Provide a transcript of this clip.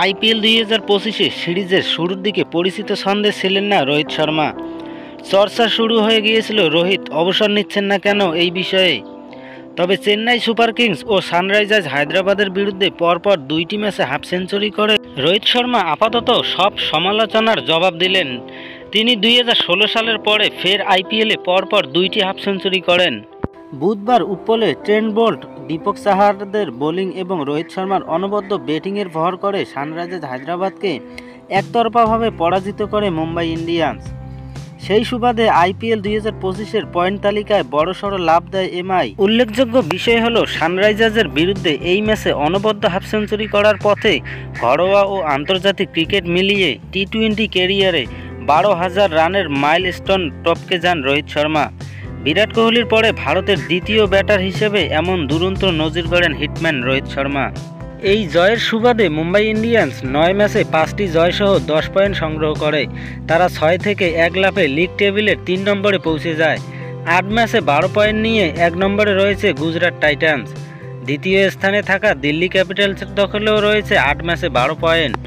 IPL 2025 সিরিজের শুরুর দিকে পরিচিত ছন্দে ছিলেন না রোহিত শর্মা। চর্চা শুরু হয়ে গিয়েছিল রোহিত অবসর নিচ্ছেন না কেন এই বিষয়ে। তবে চেন্নাই সুপার কিংস ও সানরাইজার্স হায়দ্রাবাদের বিরুদ্ধে পরপর দুইটি ম্যাচে হাফ সেঞ্চুরি করে রোহিত শর্মা আপাতত সব সমালোচনার জবাব দিলেন। তিনি 2016 সালের পরে ফের আইপিএলে পরপর দুইটি হাফ সেঞ্চুরি করেন। বুধবার উপ্পলে ট্রেন্ট বোল্ট, দীপক চাহারদের বোলিং এবং রোহিত শর্মার অনবদ্য ব্যাটিংয়ের ভর করে সানরাইজার্স হায়দ্রাবাদকে একতরফাভাবে পরাজিত করে মুম্বাই ইন্ডিয়ান্স। সেই সুবাদে আইপিএল 2025-এর পয়েন্ট তালিকায় বড়সড় লাভ দেয় এমআই। উল্লেখযোগ্য বিষয় হলো সানরাইজার্সের বিরুদ্ধে এই ম্যাচে অনবদ্য হাফ সেঞ্চুরি করার পথে ঘরোয়া ও আন্তর্জাতিক ক্রিকেট মিলিয়ে টি-20 ক্যারিয়ারে 12,000 রানের মাইলস্টোন টপকে যান রোহিত শর্মা। বিরাট কোহলির পরে ভারতের দ্বিতীয় ব্যাটার হিসেবে এমন দুরন্ত নজির গড়েন হিটম্যান রোহিত শর্মা। এই জয়ের সুবাদে মুম্বাই ইন্ডিয়ান্স 9 ম্যাচে 5টি জয়সহ 10 পয়েন্ট সংগ্রহ করে। তারা 6 থেকে 1 লাফে লিগ টেবিলের 3 নম্বরে পৌঁছে যায়। 8 ম্যাচে 12 পয়েন্ট নিয়ে 1 নম্বরে রয়েছে গুজরাট টাইটান্স। দ্বিতীয় স্থানে থাকা দিল্লি ক্যাপিটালসের দখলেও রয়েছে 8 ম্যাচে 12 পয়েন্ট।